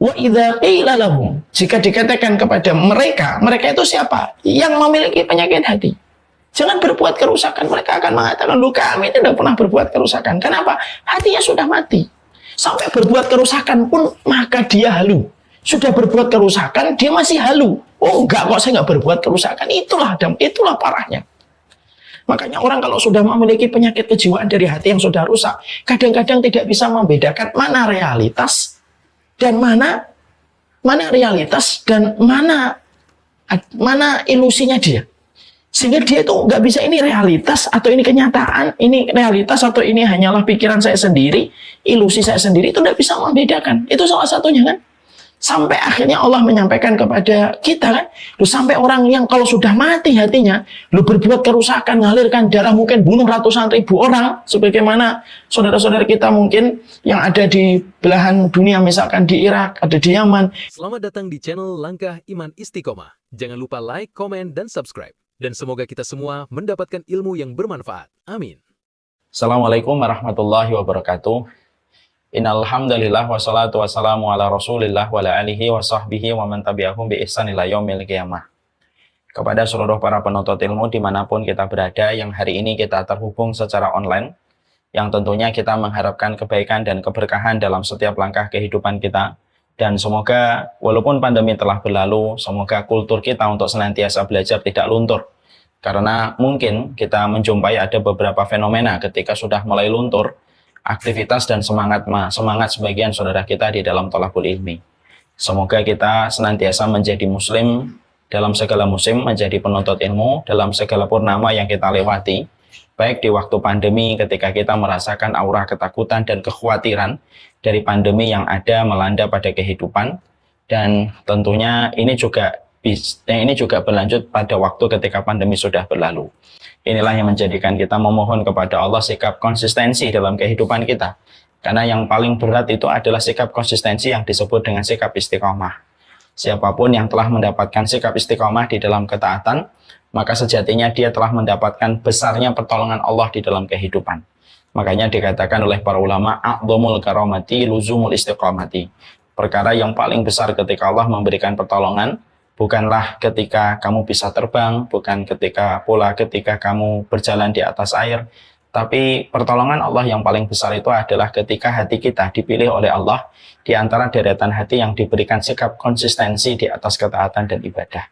Wa idza qila lahum, jika dikatakan kepada mereka, mereka itu siapa? Yang memiliki penyakit hati. Jangan berbuat kerusakan. Mereka akan mengatakan, "Lu, kami tidak pernah berbuat kerusakan." Kenapa? Hatinya sudah mati. Sampai berbuat kerusakan pun maka dia halu. Sudah berbuat kerusakan, dia masih halu. Oh enggak kok, saya enggak berbuat kerusakan. Itulah parahnya. Makanya orang kalau sudah memiliki penyakit kejiwaan dari hati yang sudah rusak, kadang-kadang tidak bisa membedakan mana realitas dan mana realitas dan mana ilusinya dia. Sehingga dia itu nggak bisa, ini realitas atau ini kenyataan, ini realitas atau ini hanyalah pikiran saya sendiri, ilusi saya sendiri, itu nggak bisa membedakan. Itu salah satunya kan. Sampai akhirnya Allah menyampaikan kepada kita kan, lu sampai orang yang kalau sudah mati hatinya, lu berbuat kerusakan, ngalirkan darah, mungkin bunuh ratusan ribu orang, sebagaimana saudara-saudara kita mungkin yang ada di belahan dunia, misalkan di Irak, ada di Yaman. Selamat datang di channel Langkah Iman Istiqomah. Jangan lupa like, komen, dan subscribe. Dan semoga kita semua mendapatkan ilmu yang bermanfaat. Amin. Assalamualaikum warahmatullahi wabarakatuh. Innal hamdalillah wassalatu wassalamu ala Rasulillah wa ala alihi wa sahbihi wa man tabi'ahum bi ihsan ila yaumil qiyamah. Kepada seluruh para penuntut ilmu dimanapun kita berada, yang hari ini kita terhubung secara online, yang tentunya kita mengharapkan kebaikan dan keberkahan dalam setiap langkah kehidupan kita. Dan semoga walaupun pandemi telah berlalu, semoga kultur kita untuk senantiasa belajar tidak luntur. Karena mungkin kita menjumpai ada beberapa fenomena ketika sudah mulai luntur aktivitas dan semangat sebagian saudara kita di dalam thalabul ilmi. Semoga kita senantiasa menjadi muslim dalam segala musim, menjadi penuntut ilmu dalam segala purnama yang kita lewati, baik di waktu pandemi ketika kita merasakan aura ketakutan dan kekhawatiran dari pandemi yang ada melanda pada kehidupan, dan tentunya ini juga berlanjut pada waktu ketika pandemi sudah berlalu. Inilah yang menjadikan kita memohon kepada Allah sikap konsistensi dalam kehidupan kita. Karena yang paling berat itu adalah sikap konsistensi yang disebut dengan sikap istiqomah. Siapapun yang telah mendapatkan sikap istiqomah di dalam ketaatan, maka sejatinya dia telah mendapatkan besarnya pertolongan Allah di dalam kehidupan. Makanya dikatakan oleh para ulama, a'dhamul karamati luzumul istiqomati. Perkara yang paling besar ketika Allah memberikan pertolongan, bukanlah ketika kamu bisa terbang, bukan ketika kamu berjalan di atas air, tapi pertolongan Allah yang paling besar itu adalah ketika hati kita dipilih oleh Allah di antara deretan hati yang diberikan sikap konsistensi di atas ketaatan dan ibadah.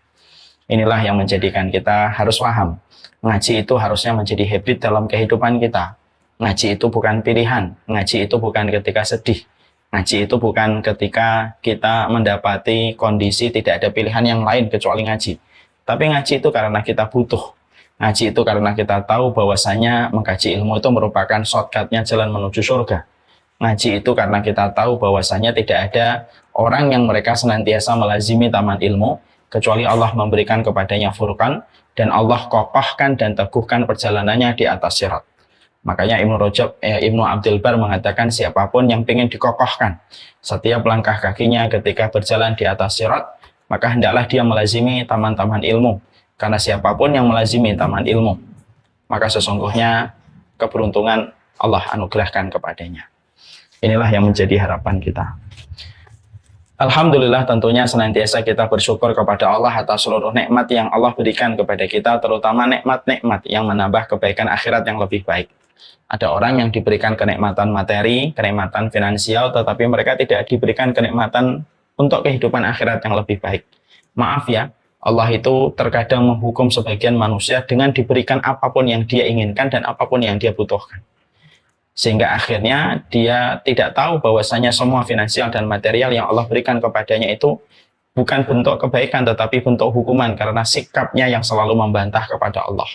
Inilah yang menjadikan kita harus paham. Ngaji itu harusnya menjadi habit dalam kehidupan kita. Ngaji itu bukan pilihan, ngaji itu bukan ketika sedih. Ngaji itu bukan ketika kita mendapati kondisi tidak ada pilihan yang lain kecuali ngaji. Tapi ngaji itu karena kita butuh. Ngaji itu karena kita tahu bahwasanya mengkaji ilmu itu merupakan shortcut-nya jalan menuju surga. Ngaji itu karena kita tahu bahwasanya tidak ada orang yang mereka senantiasa melazimi taman ilmu, kecuali Allah memberikan kepadanya furqan, dan Allah kokohkan dan teguhkan perjalanannya di atas sirat. Makanya Ibnu Abdul Bar mengatakan siapapun yang ingin dikokohkan setiap langkah kakinya ketika berjalan di atas sirat, maka hendaklah dia melazimi taman-taman ilmu. Karena siapapun yang melazimi taman ilmu, maka sesungguhnya keberuntungan Allah anugerahkan kepadanya. Inilah yang menjadi harapan kita. Alhamdulillah, tentunya senantiasa kita bersyukur kepada Allah atas seluruh nikmat yang Allah berikan kepada kita, terutama nikmat-nikmat yang menambah kebaikan akhirat yang lebih baik. Ada orang yang diberikan kenikmatan materi, kenikmatan finansial, tetapi mereka tidak diberikan kenikmatan untuk kehidupan akhirat yang lebih baik. Maaf ya, Allah itu terkadang menghukum sebagian manusia dengan diberikan apapun yang dia inginkan dan apapun yang dia butuhkan. Sehingga akhirnya dia tidak tahu bahwasanya semua finansial dan material yang Allah berikan kepadanya itu bukan bentuk kebaikan, tetapi bentuk hukuman karena sikapnya yang selalu membantah kepada Allah.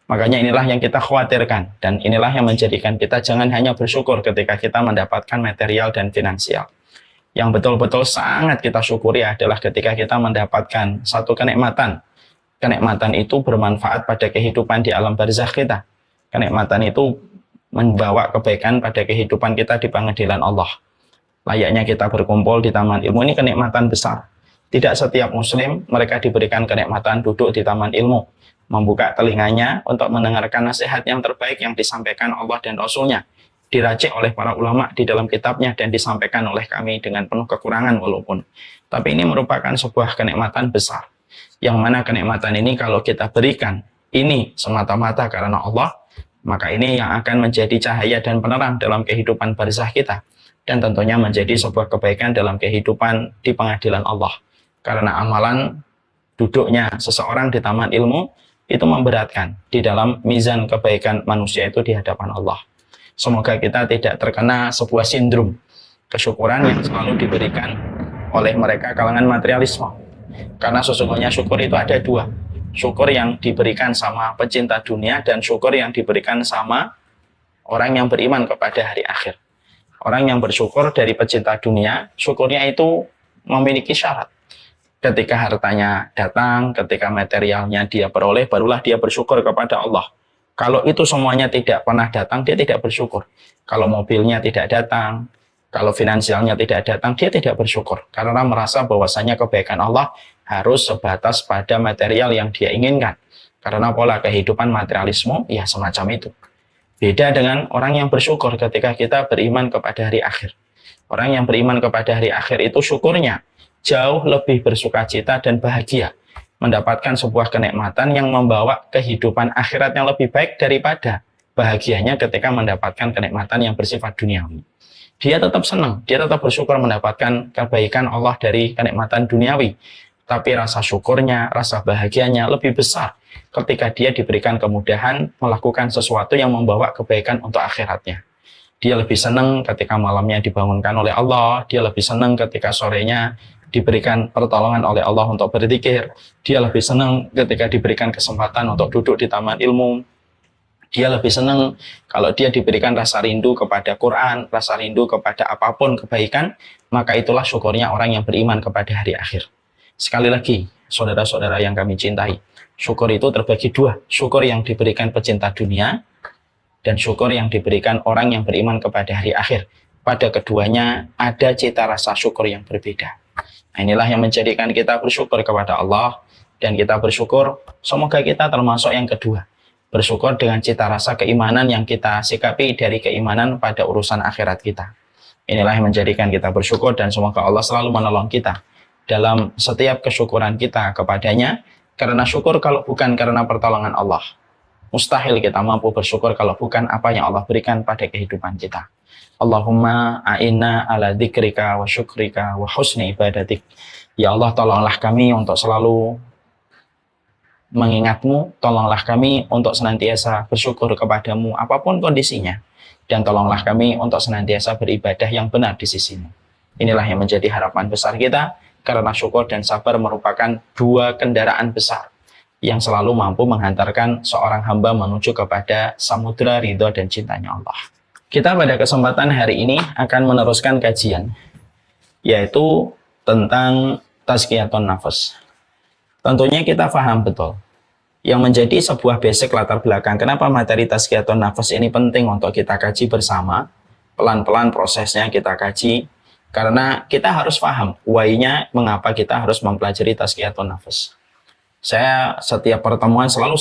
Makanya inilah yang kita khawatirkan, dan inilah yang menjadikan kita jangan hanya bersyukur ketika kita mendapatkan material dan finansial. Yang betul-betul sangat kita syukuri adalah ketika kita mendapatkan satu kenikmatan. Kenikmatan itu bermanfaat pada kehidupan di alam barzakh kita. Kenikmatan itu membawa kebaikan pada kehidupan kita di pengadilan Allah. Layaknya kita berkumpul di taman ilmu, ini kenikmatan besar. Tidak setiap muslim mereka diberikan kenikmatan duduk di taman ilmu, membuka telinganya untuk mendengarkan nasihat yang terbaik yang disampaikan Allah dan Rasulnya. diracik oleh para ulama di dalam kitabnya dan disampaikan oleh kami dengan penuh kekurangan walaupun. Tapi ini merupakan sebuah kenikmatan besar. Yang mana kenikmatan ini kalau kita berikan ini semata-mata karena Allah, maka ini yang akan menjadi cahaya dan penerang dalam kehidupan barzah kita. Dan tentunya menjadi sebuah kebaikan dalam kehidupan di pengadilan Allah. Karena amalan duduknya seseorang di taman ilmu itu memberatkan di dalam mizan kebaikan manusia itu di hadapan Allah. Semoga kita tidak terkena sebuah sindrom kesyukuran yang selalu diberikan oleh mereka kalangan materialisme. Karena sesungguhnya syukur itu ada dua. Syukur yang diberikan sama pecinta dunia dan syukur yang diberikan sama orang yang beriman kepada hari akhir. Orang yang bersyukur dari pecinta dunia, syukurnya itu memiliki syarat. Ketika hartanya datang, ketika materialnya dia peroleh, barulah dia bersyukur kepada Allah. Kalau itu semuanya tidak pernah datang, dia tidak bersyukur. Kalau mobilnya tidak datang, kalau finansialnya tidak datang, dia tidak bersyukur. Karena merasa bahwasanya kebaikan Allah harus sebatas pada material yang dia inginkan. Karena pola kehidupan materialisme, ya semacam itu. Beda dengan orang yang bersyukur ketika kita beriman kepada hari akhir. Orang yang beriman kepada hari akhir itu syukurnya jauh lebih bersukacita dan bahagia. Mendapatkan sebuah kenikmatan yang membawa kehidupan akhirat yang lebih baik daripada bahagianya ketika mendapatkan kenikmatan yang bersifat duniawi. Dia tetap senang, dia tetap bersyukur mendapatkan kebaikan Allah dari kenikmatan duniawi. Tapi rasa syukurnya, rasa bahagianya lebih besar ketika dia diberikan kemudahan melakukan sesuatu yang membawa kebaikan untuk akhiratnya. Dia lebih senang ketika malamnya dibangunkan oleh Allah, dia lebih senang ketika sorenya diberikan pertolongan oleh Allah untuk berzikir. Dia lebih senang ketika diberikan kesempatan untuk duduk di taman ilmu. Dia lebih senang kalau dia diberikan rasa rindu kepada Quran, rasa rindu kepada apapun kebaikan, maka itulah syukurnya orang yang beriman kepada hari akhir. Sekali lagi, saudara-saudara yang kami cintai, syukur itu terbagi dua. Syukur yang diberikan pecinta dunia dan syukur yang diberikan orang yang beriman kepada hari akhir. Pada keduanya ada cita rasa syukur yang berbeda. Nah, inilah yang menjadikan kita bersyukur kepada Allah, dan kita bersyukur semoga kita termasuk yang kedua. Bersyukur dengan cita rasa keimanan yang kita sikapi dari keimanan pada urusan akhirat kita. Inilah yang menjadikan kita bersyukur, dan semoga Allah selalu menolong kita dalam setiap kesyukuran kita kepadanya. Karena syukur kalau bukan karena pertolongan Allah, mustahil kita mampu bersyukur kalau bukan apa yang Allah berikan pada kehidupan kita. Allahumma a'inna ala dzikrika wa syukrika wa husni ibadatik. Ya Allah, tolonglah kami untuk selalu mengingatmu, tolonglah kami untuk senantiasa bersyukur kepadamu apapun kondisinya, dan tolonglah kami untuk senantiasa beribadah yang benar di sisimu. Inilah yang menjadi harapan besar kita, karena syukur dan sabar merupakan dua kendaraan besar yang selalu mampu menghantarkan seorang hamba menuju kepada samudera ridho dan cintanya Allah. Kita pada kesempatan hari ini akan meneruskan kajian, yaitu tentang tazkiyatun nafas. Tentunya kita paham betul yang menjadi sebuah basic latar belakang kenapa materi tazkiyatun nafas ini penting untuk kita kaji bersama. Pelan-pelan prosesnya kita kaji, karena kita harus paham why-nya mengapa kita harus mempelajari tazkiyatun nafas. Saya setiap pertemuan selalu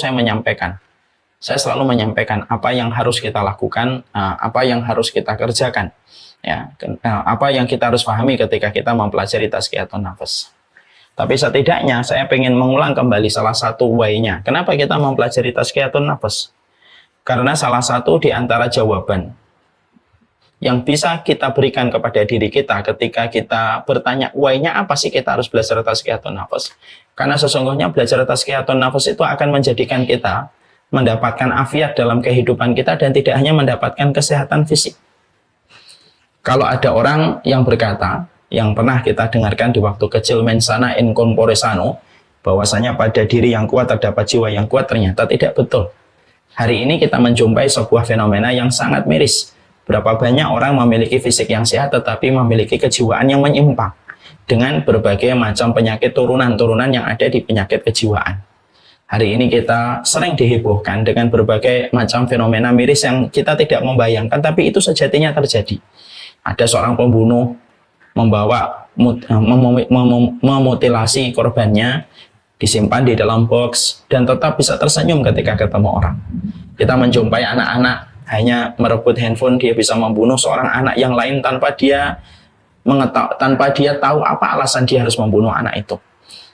saya selalu menyampaikan apa yang harus kita lakukan, apa yang harus kita kerjakan, ya, apa yang kita harus pahami ketika kita mempelajari tazkiyatun nafas. Tapi setidaknya saya ingin mengulang kembali salah satu why-nya. Kenapa kita mempelajari tazkiyatun nafas? Karena salah satu di antara jawaban yang bisa kita berikan kepada diri kita ketika kita bertanya why-nya apa sih kita harus belajar tazkiyatun nafas? Karena sesungguhnya belajar tazkiyatun nafas itu akan menjadikan kita mendapatkan afiat dalam kehidupan kita, dan tidak hanya mendapatkan kesehatan fisik. Kalau ada orang yang berkata, yang pernah kita dengarkan di waktu kecil, mens sana in corpore sano, bahwasanya pada diri yang kuat terdapat jiwa yang kuat, ternyata tidak betul. Hari ini kita menjumpai sebuah fenomena yang sangat miris. Berapa banyak orang memiliki fisik yang sehat tetapi memiliki kejiwaan yang menyimpang dengan berbagai macam penyakit turunan-turunan yang ada di penyakit kejiwaan. Hari ini kita sering dihebohkan dengan berbagai macam fenomena miris yang kita tidak membayangkan, tapi itu sejatinya terjadi. Ada seorang pembunuh memutilasi korbannya, disimpan di dalam box, dan tetap bisa tersenyum ketika ketemu orang. Kita menjumpai anak-anak hanya merebut handphone, dia bisa membunuh seorang anak yang lain tanpa dia tahu apa alasan dia harus membunuh anak itu.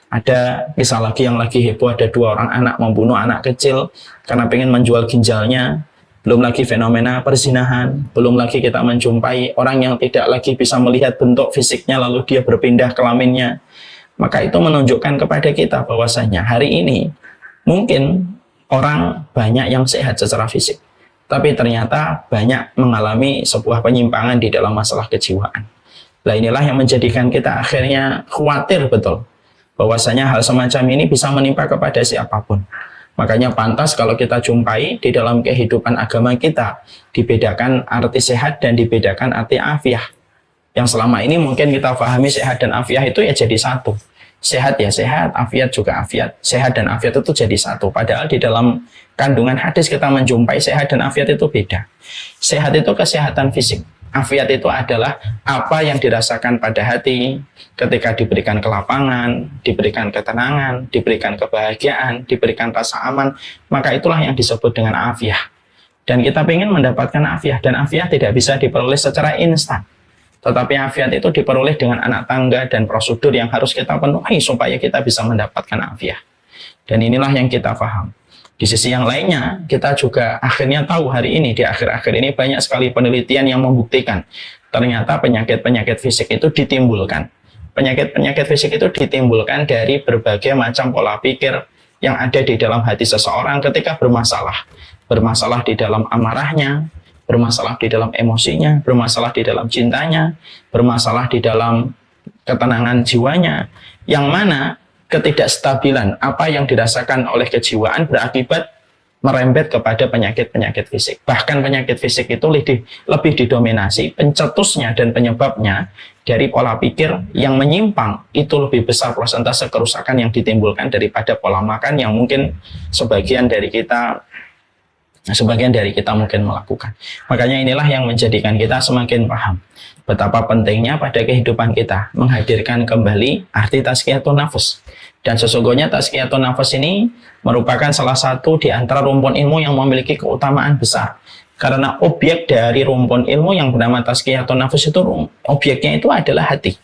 Ada kisah lagi yang lagi heboh, ada 2 orang anak membunuh anak kecil karena pengen menjual ginjalnya. Belum lagi fenomena perzinahan, belum lagi kita menjumpai orang yang tidak lagi bisa melihat bentuk fisiknya lalu dia berpindah kelaminnya. Maka itu menunjukkan kepada kita bahwasanya hari ini mungkin orang banyak yang sehat secara fisik, tapi ternyata banyak mengalami sebuah penyimpangan di dalam masalah kejiwaan. Nah, inilah yang menjadikan kita akhirnya khawatir betul bahwasanya hal semacam ini bisa menimpa kepada siapapun. Makanya pantas kalau kita jumpai di dalam kehidupan agama kita dibedakan arti sehat dan dibedakan arti afiah. Yang selama ini mungkin kita pahami sehat dan afiah itu ya jadi satu. Sehat ya sehat, afiat juga afiat. Sehat dan afiat itu jadi satu. Padahal di dalam kandungan hadis kita menjumpai sehat dan afiat itu beda. Sehat itu kesehatan fisik. Afiat itu adalah apa yang dirasakan pada hati ketika diberikan kelapangan, diberikan ketenangan, diberikan kebahagiaan, diberikan rasa aman, maka itulah yang disebut dengan afiat. Dan kita ingin mendapatkan afiat, dan afiat tidak bisa diperoleh secara instan. Tetapi afiat itu diperoleh dengan anak tangga dan prosedur yang harus kita penuhi supaya kita bisa mendapatkan afiat. Dan inilah yang kita paham. Di sisi yang lainnya, kita juga akhirnya tahu hari ini, di akhir-akhir ini banyak sekali penelitian yang membuktikan ternyata penyakit-penyakit fisik itu ditimbulkan. Penyakit-penyakit fisik itu ditimbulkan dari berbagai macam pola pikir yang ada di dalam hati seseorang ketika bermasalah. Bermasalah di dalam amarahnya, bermasalah di dalam emosinya, bermasalah di dalam cintanya, bermasalah di dalam ketenangan jiwanya, yang mana ketidakstabilan apa yang dirasakan oleh kejiwaan berakibat merembet kepada penyakit-penyakit fisik. Bahkan penyakit fisik itu lebih didominasi pencetusnya dan penyebabnya dari pola pikir yang menyimpang, itu lebih besar persentase kerusakan yang ditimbulkan daripada pola makan yang mungkin sebagian dari kita mungkin melakukan. Makanya inilah yang menjadikan kita semakin paham betapa pentingnya pada kehidupan kita menghadirkan kembali arti tazkiyatun nafs. Dan sesungguhnya tazkiyatun nafs ini merupakan salah satu di antara rumpun ilmu yang memiliki keutamaan besar. Karena objek dari rumpun ilmu yang bernama tazkiyatun nafs itu, objeknya itu adalah hati.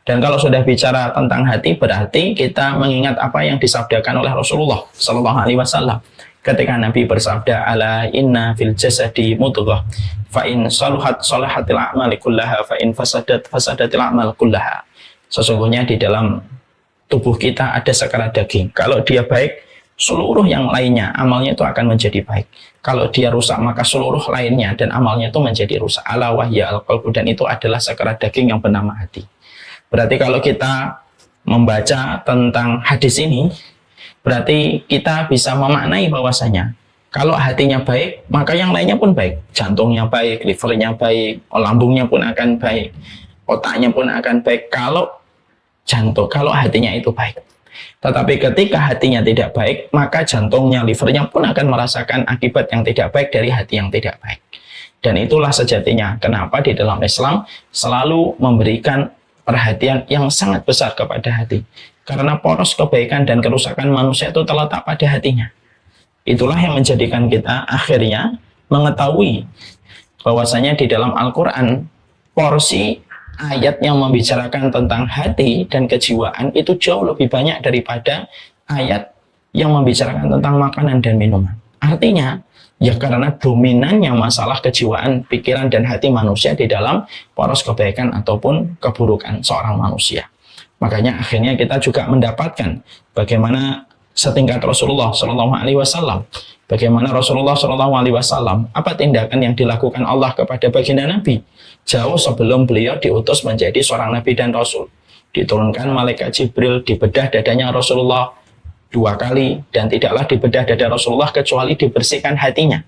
Dan kalau sudah bicara tentang hati, berarti kita mengingat apa yang disabdakan oleh Rasulullah Sallallahu Alaihi Wasallam. Ketika Nabi bersabda, ala inna fil jasadi mudghah, fa in saluhat salahatil a'mali kullaha, fa in fasadatil a'mal kullaha. Sesungguhnya di dalam tubuh kita ada sekerat daging. Kalau dia baik, seluruh yang lainnya amalnya itu akan menjadi baik. Kalau dia rusak, maka seluruh lainnya dan amalnya itu menjadi rusak. Ala wahya al-qalbu, dan itu adalah sekerat daging yang bernama hati. Berarti kalau kita membaca tentang hadis ini, berarti kita bisa memaknai bahwasanya kalau hatinya baik, maka yang lainnya pun baik. Jantungnya baik, livernya baik, lambungnya pun akan baik, otaknya pun akan baik kalau hatinya itu baik. Tetapi ketika hatinya tidak baik, maka jantungnya, livernya pun akan merasakan akibat yang tidak baik dari hati yang tidak baik. Dan itulah sejatinya kenapa di dalam Islam selalu memberikan perhatian yang sangat besar kepada hati. Karena poros kebaikan dan kerusakan manusia itu terletak pada hatinya. Itulah yang menjadikan kita akhirnya mengetahui bahwasanya di dalam Al-Quran porsi ayat yang membicarakan tentang hati dan kejiwaan itu jauh lebih banyak daripada ayat yang membicarakan tentang makanan dan minuman. Artinya, ya karena dominannya masalah kejiwaan, pikiran dan hati manusia di dalam poros kebaikan ataupun keburukan seorang manusia. Makanya akhirnya kita juga mendapatkan bagaimana setingkat Rasulullah Shallallahu Alaihi Wasallam, bagaimana Rasulullah Shallallahu Alaihi Wasallam, apa tindakan yang dilakukan Allah kepada baginda Nabi jauh sebelum beliau diutus menjadi seorang Nabi dan Rasul. Diturunkan malaikat Jibril, dibedah dadanya Rasulullah 2 kali, dan tidaklah dibedah dada Rasulullah kecuali dibersihkan hatinya,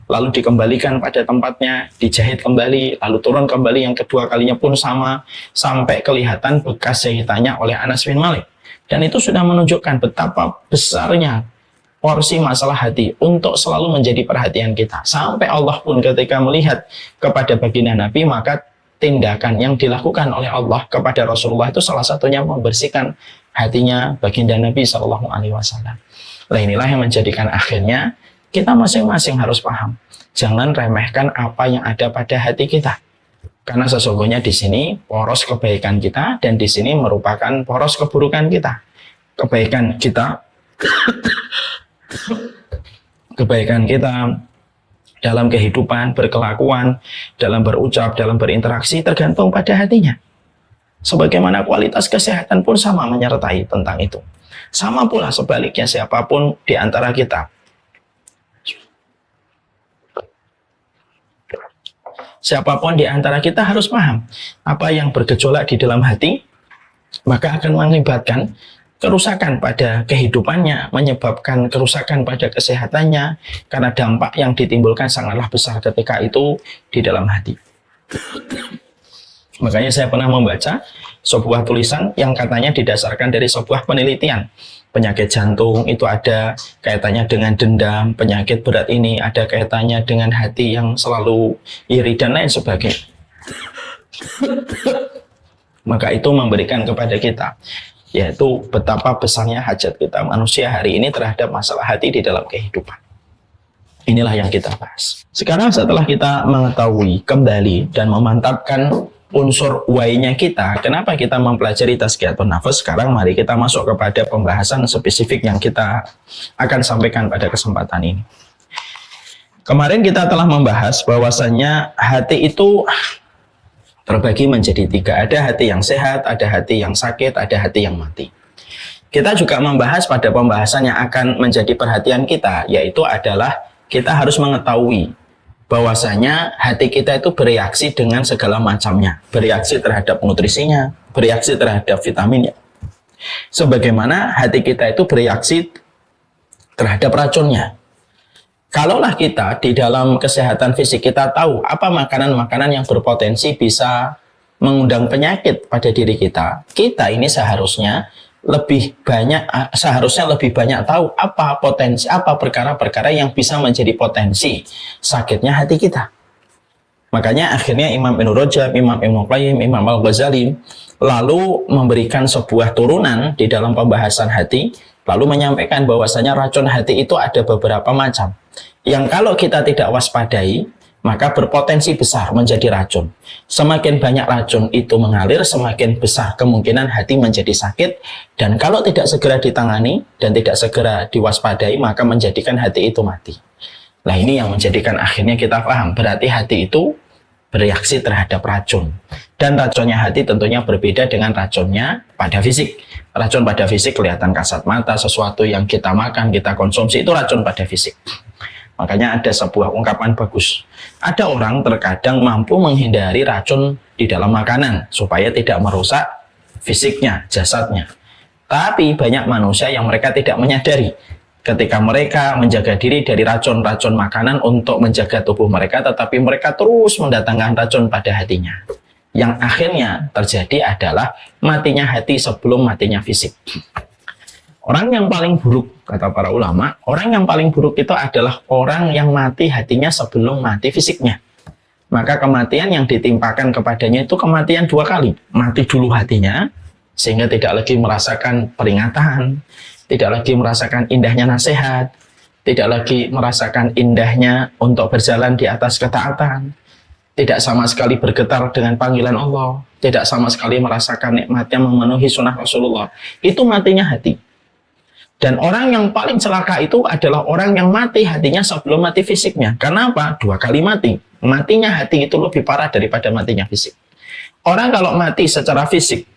lalu dikembalikan pada tempatnya, dijahit kembali, lalu turun kembali yang kedua kalinya pun sama, sampai kelihatan bekas jahitannya oleh Anas bin Malik. Dan itu sudah menunjukkan betapa besarnya porsi masalah hati untuk selalu menjadi perhatian kita. Sampai Allah pun ketika melihat kepada baginda Nabi, maka tindakan yang dilakukan oleh Allah kepada Rasulullah itu salah satunya membersihkan hatinya baginda Nabi Sallallahu Alaihi Wasallam. Nah, inilah yang menjadikan akhirnya Kita masing-masing harus paham. Jangan remehkan apa yang ada pada hati kita. Karena sesungguhnya di sini poros kebaikan kita dan di sini merupakan poros keburukan kita. Kebaikan kita kebaikan kita dalam kehidupan, berkelakuan, dalam berucap, dalam berinteraksi tergantung pada hatinya. Sebagaimana kualitas kesehatan pun sama menyertai tentang itu. Sama pula sebaliknya siapapun di antara kita. Siapapun di antara kita harus paham apa yang bergejolak di dalam hati, maka akan mengakibatkan kerusakan pada kehidupannya, menyebabkan kerusakan pada kesehatannya, karena dampak yang ditimbulkan sangatlah besar ketika itu di dalam hati. Makanya saya pernah membaca sebuah tulisan yang katanya didasarkan dari sebuah penelitian. Penyakit jantung itu ada kaitannya dengan dendam, penyakit berat ini ada kaitannya dengan hati yang selalu iri dan lain sebagainya. Maka itu memberikan kepada kita, yaitu betapa besarnya hajat kita manusia hari ini terhadap masalah hati di dalam kehidupan. Inilah yang kita bahas. Sekarang setelah kita mengetahui kembali dan memantapkan unsur why-nya kita, kenapa kita mempelajari tazkiyatun nafas, sekarang mari kita masuk kepada pembahasan spesifik yang kita akan sampaikan pada kesempatan ini. Kemarin kita telah membahas bahwasannya hati itu terbagi menjadi 3. Ada hati yang sehat, ada hati yang sakit, ada hati yang mati. Kita juga membahas pada pembahasan yang akan menjadi perhatian kita, yaitu adalah kita harus mengetahui bahwasanya hati kita itu bereaksi dengan segala macamnya, bereaksi terhadap nutrisinya, bereaksi terhadap vitaminnya. Sebagaimana hati kita itu bereaksi terhadap racunnya. Kalaulah kita di dalam kesehatan fisik kita tahu apa makanan-makanan yang berpotensi bisa mengundang penyakit pada diri kita, kita ini seharusnya lebih banyak tahu apa potensi, apa perkara-perkara yang bisa menjadi potensi sakitnya hati kita. Makanya akhirnya Imam Ibnu Rajab, Imam Ibnu Qayyim, Imam Al-Ghazali lalu memberikan sebuah turunan di dalam pembahasan hati, lalu menyampaikan bahwasanya racun hati itu ada beberapa macam. Yang kalau kita tidak waspadai, maka berpotensi besar menjadi racun. Semakin banyak racun itu mengalir, semakin besar kemungkinan hati menjadi sakit, dan kalau tidak segera ditangani dan tidak segera diwaspadai, maka menjadikan hati itu mati. Nah, ini yang menjadikan akhirnya kita paham, berarti hati itu bereaksi terhadap racun. Dan racunnya hati tentunya berbeda dengan racunnya pada fisik. Racun pada fisik kelihatan kasat mata, sesuatu yang kita makan, kita konsumsi, itu racun pada fisik. Makanya ada sebuah ungkapan bagus. Ada orang terkadang mampu menghindari racun di dalam makanan supaya tidak merusak fisiknya, jasadnya. Tapi banyak manusia yang mereka tidak menyadari ketika mereka menjaga diri dari racun-racun makanan untuk menjaga tubuh mereka, tetapi mereka terus mendatangkan racun pada hatinya. Yang akhirnya terjadi adalah matinya hati sebelum matinya fisik. Orang yang paling buruk, kata para ulama, orang yang paling buruk itu adalah orang yang mati hatinya sebelum mati fisiknya. Maka kematian yang ditimpakan kepadanya itu kematian 2 kali. Mati dulu hatinya, sehingga tidak lagi merasakan peringatan, tidak lagi merasakan indahnya nasihat, tidak lagi merasakan indahnya untuk berjalan di atas ketaatan, tidak sama sekali bergetar dengan panggilan Allah, tidak sama sekali merasakan nikmatnya memenuhi sunnah Rasulullah. Itu matinya hati. Dan orang yang paling celaka itu adalah orang yang mati hatinya sebelum mati fisiknya. Karena apa? 2 kali mati. Matinya hati itu lebih parah daripada matinya fisik. Orang kalau mati secara fisik,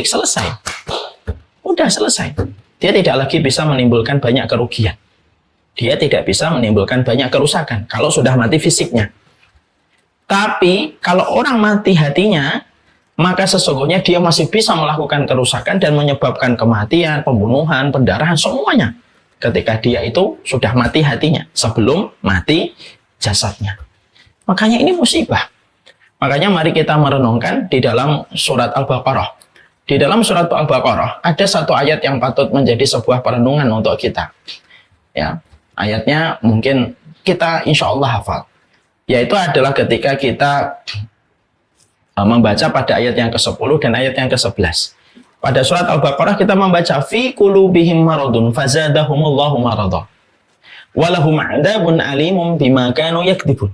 selesai. Udah selesai. Dia tidak lagi bisa menimbulkan banyak kerugian. Dia tidak bisa menimbulkan banyak kerusakan kalau sudah mati fisiknya. Tapi kalau orang mati hatinya, maka sesungguhnya dia masih bisa melakukan kerusakan dan menyebabkan kematian, pembunuhan, pendarahan, semuanya. Ketika dia itu sudah mati hatinya, sebelum mati jasadnya. Makanya ini musibah. Makanya mari kita merenungkan di dalam surat Al-Baqarah. Di dalam surat Al-Baqarah ada satu ayat yang patut menjadi sebuah perenungan untuk kita. Ya, ayatnya mungkin kita insya Allah hafal. Yaitu adalah ketika kita membaca pada ayat yang ke-10 dan ayat yang ke-11. Pada surat Al-Baqarah kita membaca fi qulubihim maradun fazadahumullahu marada. Walahum 'adzabun alimun bima kanu yakdzibun.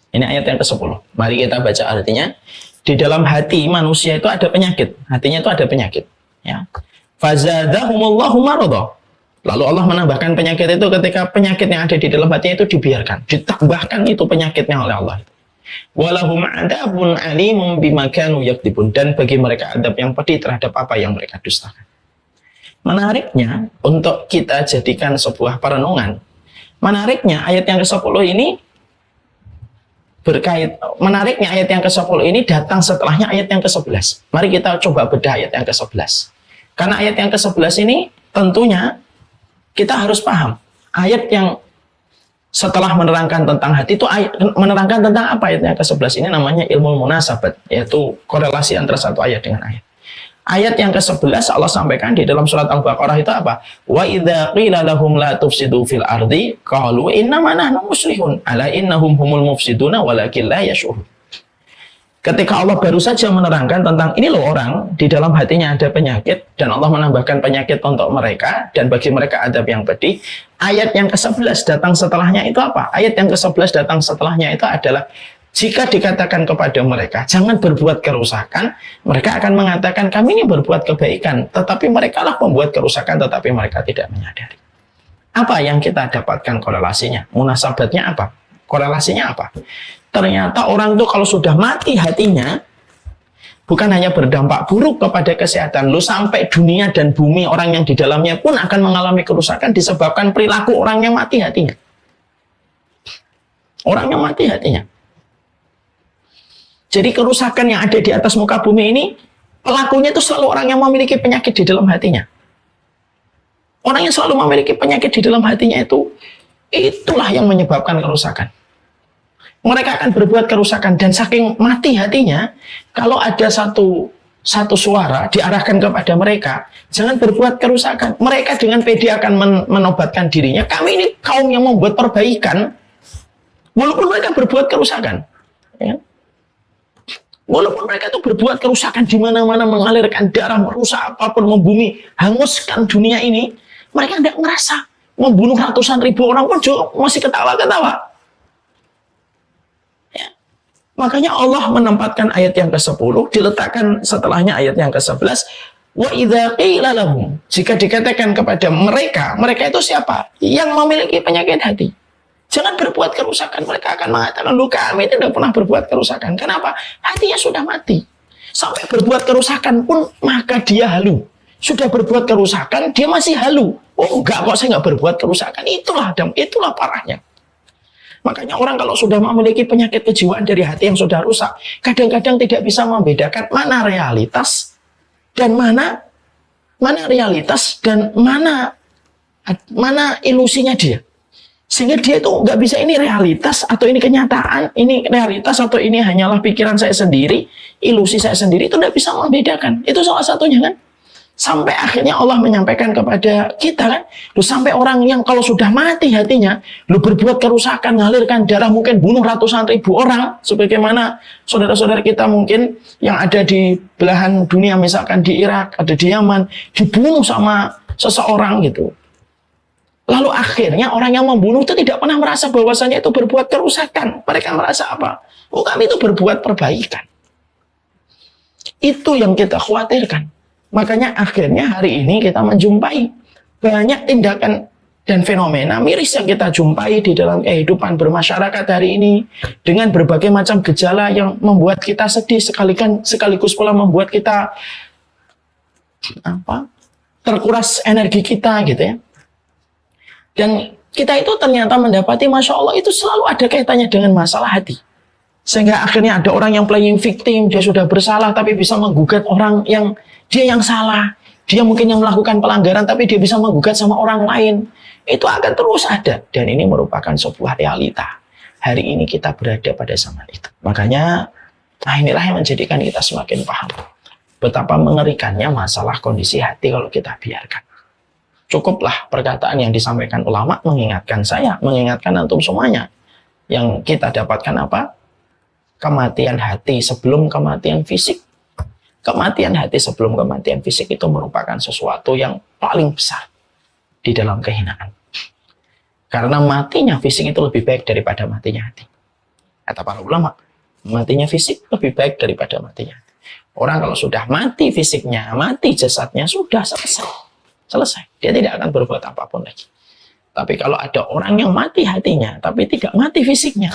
Ini ayat yang ke-10. Mari kita baca artinya. Di dalam hati manusia itu ada penyakit. Hatinya itu ada penyakit, ya. Fazadahumullahu marada. Lalu Allah menambahkan penyakit itu ketika penyakit yang ada di dalam hatinya itu dibiarkan, ditambahkan itu penyakitnya oleh Allah. Walahum 'adzabun alimun bima kanu yakdzibun, dan bagi mereka adab yang pedih terhadap apa yang mereka dustakan. Menariknya untuk kita jadikan sebuah perenungan. Menariknya ayat yang ke-10 ini menariknya ayat yang ke-10 ini datang setelahnya ayat yang ke-11. Mari kita coba bedah ayat yang ke-11. Karena ayat yang ke-11 ini tentunya kita harus paham. Ayat yang setelah menerangkan tentang hati itu menerangkan tentang apa ayat yang ke-11 ini namanya ilmu munasabat, yaitu korelasi antara satu ayat dengan ayat. Ayat yang ke-11 Allah sampaikan di dalam surat Al-Baqarah itu apa? Wa idza qila lahum la tufsidu fil ardi qalu innama nahnu muslihun ala innahum humul mufsiduna walakin la yash'urun. Ketika Allah baru saja menerangkan tentang ini loh orang di dalam hatinya ada penyakit dan Allah menambahkan penyakit untuk mereka dan bagi mereka adab yang pedih. Ayat yang ke-11 datang setelahnya itu apa? Ayat yang ke-11 datang setelahnya itu adalah jika dikatakan kepada mereka jangan berbuat kerusakan, mereka akan mengatakan kami ini berbuat kebaikan, tetapi mereka lah pembuat kerusakan tetapi mereka tidak menyadari. Apa yang kita dapatkan korelasinya? Munasabatnya apa? Korelasinya apa? Ternyata orang itu kalau sudah mati hatinya, bukan hanya berdampak buruk kepada kesehatan lu, sampai dunia dan bumi orang yang di dalamnya pun akan mengalami kerusakan disebabkan perilaku orang yang mati hatinya. Orang yang mati hatinya. Jadi kerusakan yang ada di atas muka bumi ini, pelakunya itu selalu orang yang memiliki penyakit di dalam hatinya. Orang yang selalu memiliki penyakit di dalam hatinya itulah yang menyebabkan kerusakan. Mereka akan berbuat kerusakan dan saking mati hatinya, kalau ada satu suara diarahkan kepada mereka, jangan berbuat kerusakan. Mereka dengan pede akan menobatkan dirinya. Kami ini kaum yang membuat perbaikan, walaupun mereka berbuat kerusakan. Ya. Walaupun mereka itu berbuat kerusakan di mana-mana, mengalirkan darah, merusak apapun, membumi, hanguskan dunia ini, mereka tidak merasa. Membunuh ratusan ribu orang pun juga masih ketawa-ketawa. Ya. Makanya Allah menempatkan ayat yang ke-10, diletakkan setelahnya ayat yang ke-11. Wa idza qila lahum, jika dikatakan kepada mereka, mereka itu siapa? Yang memiliki penyakit hati. Jangan berbuat kerusakan. Mereka akan mengatakan, lu kami tidak pernah berbuat kerusakan. Kenapa? Hatinya sudah mati. Sampai berbuat kerusakan pun, maka dia halu. Sudah berbuat kerusakan, dia masih halu. Oh enggak kok, saya enggak berbuat kerusakan. Itulah parahnya. Makanya orang kalau sudah memiliki penyakit kejiwaan dari hati yang sudah rusak, kadang-kadang tidak bisa membedakan mana realitas dan mana realitas dan mana ilusinya dia. Sehingga dia itu nggak bisa ini realitas atau ini kenyataan, ini realitas atau ini hanyalah pikiran saya sendiri, ilusi saya sendiri, itu nggak bisa membedakan. Itu salah satunya kan. Sampai akhirnya Allah menyampaikan kepada kita kan, lu sampai orang yang kalau sudah mati hatinya, lu berbuat kerusakan, mengalirkan darah, mungkin bunuh ratusan ribu orang, sebagaimana saudara-saudara kita mungkin yang ada di belahan dunia, misalkan di Irak, ada di Yaman, dibunuh sama seseorang gitu. Lalu akhirnya orang yang membunuh itu tidak pernah merasa bahwasanya itu berbuat kerusakan. Mereka merasa apa? Oh, kami itu berbuat perbaikan. Itu yang kita khawatirkan. Makanya akhirnya hari ini kita menjumpai banyak tindakan dan fenomena miris yang kita jumpai di dalam kehidupan bermasyarakat hari ini. Dengan berbagai macam gejala yang membuat kita sedih, sekaligus pula membuat kita terkuras energi kita gitu ya. Dan kita itu ternyata mendapati, Masya Allah, itu selalu ada kaitannya dengan masalah hati. Sehingga akhirnya ada orang yang playing victim, dia sudah bersalah, tapi bisa menggugat orang yang dia yang salah. Dia mungkin yang melakukan pelanggaran, tapi dia bisa menggugat sama orang lain. Itu akan terus ada. Dan ini merupakan sebuah realita. Hari ini kita berada pada zaman itu. Makanya, inilah yang menjadikan kita semakin paham betapa mengerikannya masalah kondisi hati kalau kita biarkan. Cukuplah perkataan yang disampaikan ulama mengingatkan saya, mengingatkan antum semuanya. Yang kita dapatkan apa? Kematian hati sebelum kematian fisik. kematian hati sebelum kematian fisik itu merupakan sesuatu yang paling besar di dalam kehinaan. Karena matinya fisik itu lebih baik daripada matinya hati. Kata para ulama, matinya fisik lebih baik daripada matinya hati. Orang kalau sudah mati fisiknya, mati jasadnya, sudah selesai. Selesai. Dia tidak akan berbuat apapun lagi. Tapi kalau ada orang yang mati hatinya, tapi tidak mati fisiknya,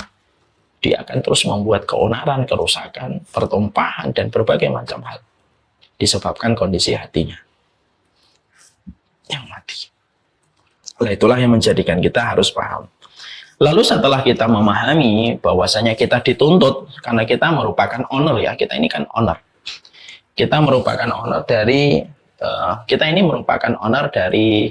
dia akan terus membuat keonaran, kerusakan, pertumpahan, dan berbagai macam hal. Disebabkan kondisi hatinya yang mati. Nah, itulah yang menjadikan kita harus paham. Lalu setelah kita memahami bahwasanya kita dituntut, karena kita merupakan owner ya, kita ini kan owner. Kita merupakan owner dari, kita ini merupakan owner dari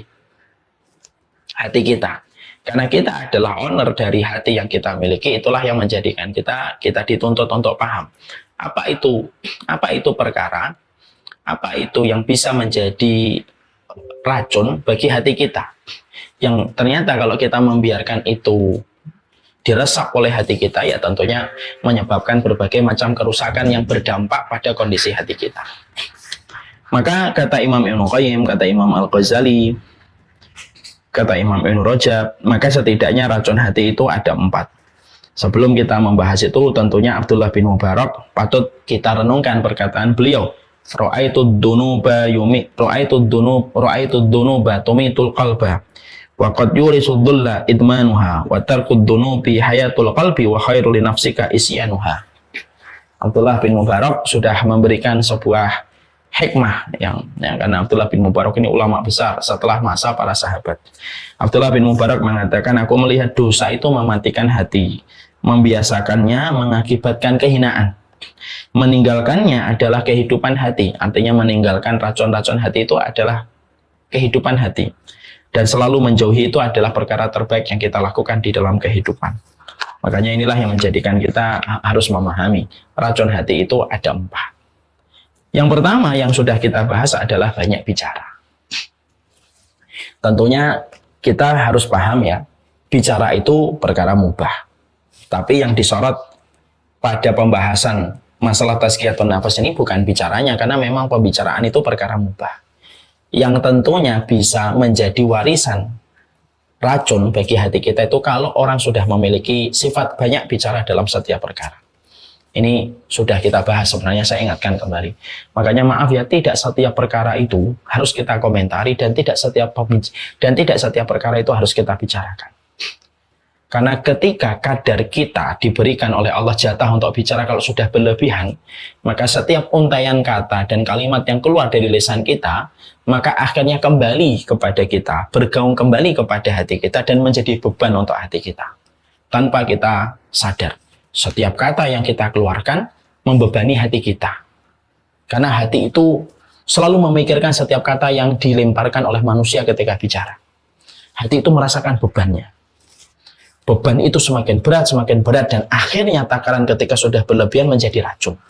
hati kita. Karena kita adalah owner dari hati yang kita miliki, itulah yang menjadikan kita dituntut untuk paham. Apa itu perkara, apa itu yang bisa menjadi racun bagi hati kita. Yang ternyata kalau kita membiarkan itu diresap oleh hati kita, ya tentunya menyebabkan berbagai macam kerusakan yang berdampak pada kondisi hati kita. Maka kata Imam Ibnu Qayyim, kata Imam Al-Ghazali, kata Imam Ibnu Rajab, maka setidaknya racun hati itu ada 4. Sebelum kita membahas itu, tentunya Abdullah bin Mubarak patut kita renungkan perkataan beliau. Ra'aitud dunuba tumitul qalba wa qad yurisud dhulla idmanuha wa tarkud dunubi hayatul qalbi wa khairul li nafsika isyanuha. Abdullah bin Mubarak sudah memberikan sebuah hikmah yang karena Abdullah bin Mubarak ini ulama besar setelah masa para sahabat. Abdullah bin Mubarak mengatakan, aku melihat dosa itu mematikan hati, membiasakannya mengakibatkan kehinaan, meninggalkannya adalah kehidupan hati. Artinya meninggalkan racun-racun hati itu adalah kehidupan hati, dan selalu menjauhi itu adalah perkara terbaik yang kita lakukan di dalam kehidupan. Makanya inilah yang menjadikan kita harus memahami racun hati itu ada 4. Yang pertama yang sudah kita bahas adalah banyak bicara. Tentunya kita harus paham ya, bicara itu perkara mubah. Tapi yang disorot pada pembahasan masalah tazkiyatun nafas ini bukan bicaranya, karena memang pembicaraan itu perkara mubah. Yang tentunya bisa menjadi warisan racun bagi hati kita itu kalau orang sudah memiliki sifat banyak bicara dalam setiap perkara. Ini sudah kita bahas sebenarnya, saya ingatkan kembali. Makanya maaf ya, tidak setiap perkara itu harus kita komentari, dan tidak setiap perkara itu harus kita bicarakan. Karena ketika kadar kita diberikan oleh Allah jatah untuk bicara kalau sudah berlebihan, maka setiap untaian kata dan kalimat yang keluar dari lisan kita, maka akhirnya kembali kepada kita, bergaung kembali kepada hati kita, dan menjadi beban untuk hati kita. Tanpa kita sadar. Setiap kata yang kita keluarkan membebani hati kita. Karena hati itu selalu memikirkan setiap kata yang dilemparkan oleh manusia ketika bicara. Hati itu merasakan bebannya. Beban itu semakin berat, dan akhirnya takaran ketika sudah berlebihan menjadi racun.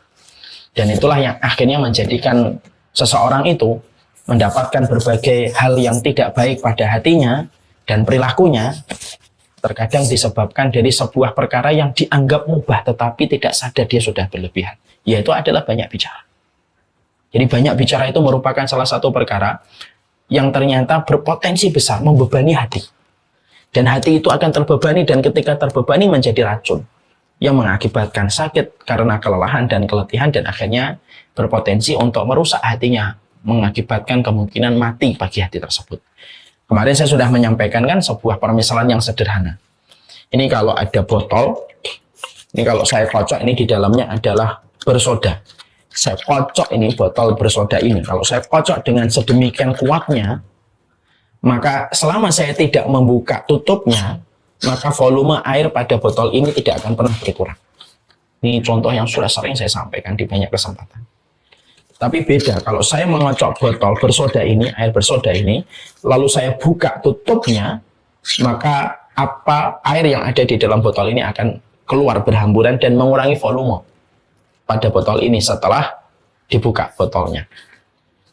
Dan itulah yang akhirnya menjadikan seseorang itu mendapatkan berbagai hal yang tidak baik pada hatinya dan perilakunya. Terkadang disebabkan dari sebuah perkara yang dianggap mubah tetapi tidak sadar dia sudah berlebihan, yaitu adalah banyak bicara. Jadi banyak bicara itu merupakan salah satu perkara yang ternyata berpotensi besar membebani hati. Dan hati itu akan terbebani, dan ketika terbebani menjadi racun yang mengakibatkan sakit karena kelelahan dan keletihan, dan akhirnya berpotensi untuk merusak hatinya, mengakibatkan kemungkinan mati bagi hati tersebut. Kemarin saya sudah menyampaikan kan sebuah permisalan yang sederhana. Ini kalau ada botol, ini kalau saya kocok, ini di dalamnya adalah bersoda. Saya kocok ini botol bersoda ini. Kalau saya kocok dengan sedemikian kuatnya, maka selama saya tidak membuka tutupnya, maka volume air pada botol ini tidak akan pernah berkurang. Ini contoh yang sudah sering saya sampaikan di banyak kesempatan. Tapi beda kalau saya mengocok botol bersoda ini, air bersoda ini, lalu saya buka tutupnya, maka air yang ada di dalam botol ini akan keluar berhamburan dan mengurangi volume pada botol ini setelah dibuka botolnya,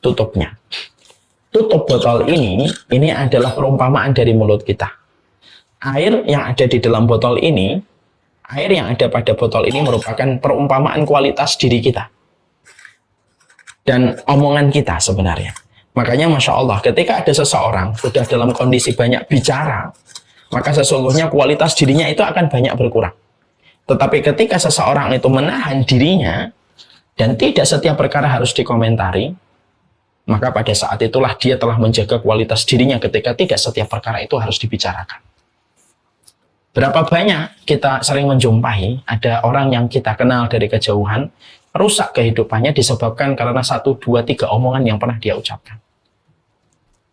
tutupnya. Tutup botol ini adalah perumpamaan dari mulut kita. Air yang ada di dalam botol ini, air yang ada pada botol ini merupakan perumpamaan kualitas diri kita. dan omongan kita sebenarnya. Makanya Masya Allah, ketika ada seseorang sudah dalam kondisi banyak bicara, maka sesungguhnya kualitas dirinya itu akan banyak berkurang. Tetapi ketika seseorang itu menahan dirinya dan tidak setiap perkara harus dikomentari, maka pada saat itulah dia telah menjaga kualitas dirinya ketika tidak setiap perkara itu harus dibicarakan. Berapa banyak kita sering menjumpai ada orang yang kita kenal dari kejauhan, rusak kehidupannya disebabkan karena 1, 2, 3 omongan yang pernah dia ucapkan.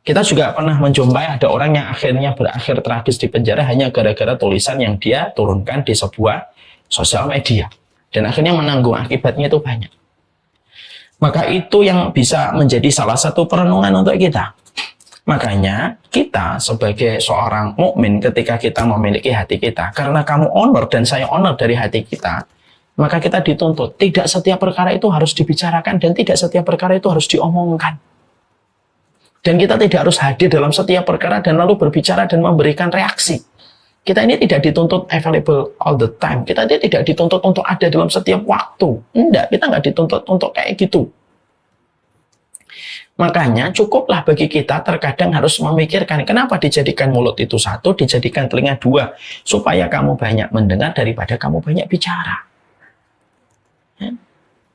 Kita juga pernah menjumpai ada orang yang akhirnya berakhir tragis di penjara hanya gara-gara tulisan yang dia turunkan di sebuah sosial media. Dan akhirnya menanggung akibatnya itu banyak. Maka itu yang bisa menjadi salah satu perenungan untuk kita. Makanya kita sebagai seorang mukmin ketika kita memiliki hati kita, karena kamu honor dan saya honor dari hati kita, maka kita dituntut tidak setiap perkara itu harus dibicarakan dan tidak setiap perkara itu harus diomongkan. Dan kita tidak harus hadir dalam setiap perkara dan lalu berbicara dan memberikan reaksi. Kita ini tidak dituntut available all the time. Kita ini tidak dituntut untuk ada dalam setiap waktu. Enggak, kita nggak dituntut untuk kayak gitu. Makanya cukuplah bagi kita terkadang harus memikirkan kenapa dijadikan mulut itu 1, dijadikan telinga 2. Supaya kamu banyak mendengar daripada kamu banyak bicara. Ya?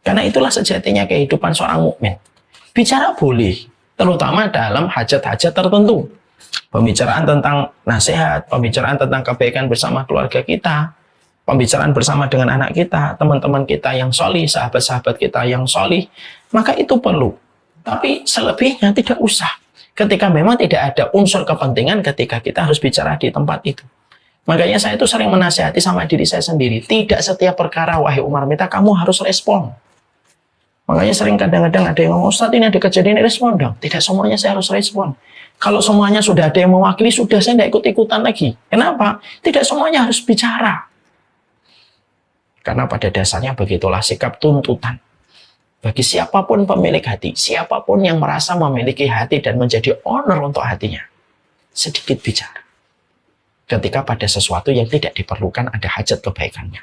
Karena itulah sejatinya kehidupan seorang mukmin. Bicara boleh, terutama dalam hajat-hajat tertentu. Pembicaraan tentang nasihat, pembicaraan tentang kebaikan bersama keluarga kita, pembicaraan bersama dengan anak kita, teman-teman kita yang solih, sahabat-sahabat kita yang solih, maka itu perlu. Tapi selebihnya tidak usah. Ketika memang tidak ada unsur kepentingan ketika kita harus bicara di tempat itu. Makanya saya itu sering menasihati sama diri saya sendiri. Tidak setiap perkara, wahai Umar Mita, kamu harus respon. Makanya sering kadang-kadang ada yang ngomong, Ustaz ini ada kejadian, respon dong. Tidak semuanya saya harus respon. Kalau semuanya sudah ada yang mewakili, sudah saya tidak ikut-ikutan lagi. Kenapa? Tidak semuanya harus bicara. Karena pada dasarnya begitulah sikap tuntutan. Bagi siapapun pemilik hati, siapapun yang merasa memiliki hati dan menjadi owner untuk hatinya, sedikit bicara. Ketika pada sesuatu yang tidak diperlukan ada hajat kebaikannya.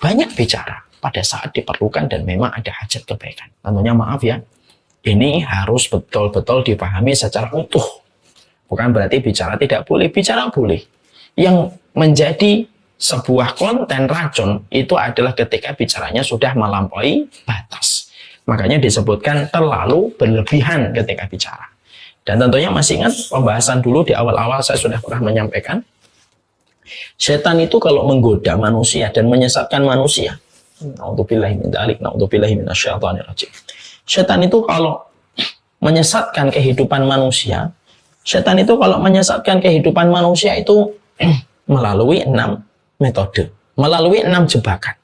Banyak bicara pada saat diperlukan dan memang ada hajat kebaikan. Tentunya maaf ya, ini harus betul-betul dipahami secara utuh. Bukan berarti bicara tidak boleh, bicara boleh. Yang menjadi sebuah konten racun itu adalah ketika bicaranya sudah melampaui batas. Makanya disebutkan terlalu berlebihan ketika bicara. Dan tentunya masih ingat pembahasan dulu di awal-awal saya sudah pernah menyampaikan. Setan itu kalau menggoda manusia dan menyesatkan manusia. Na'udzubillahi min dzalik, na'udzubillahi minasyaitonir rajim. Setan itu kalau menyesatkan kehidupan manusia, setan itu kalau menyesatkan kehidupan manusia itu melalui 6 metode, melalui 6 jebakan.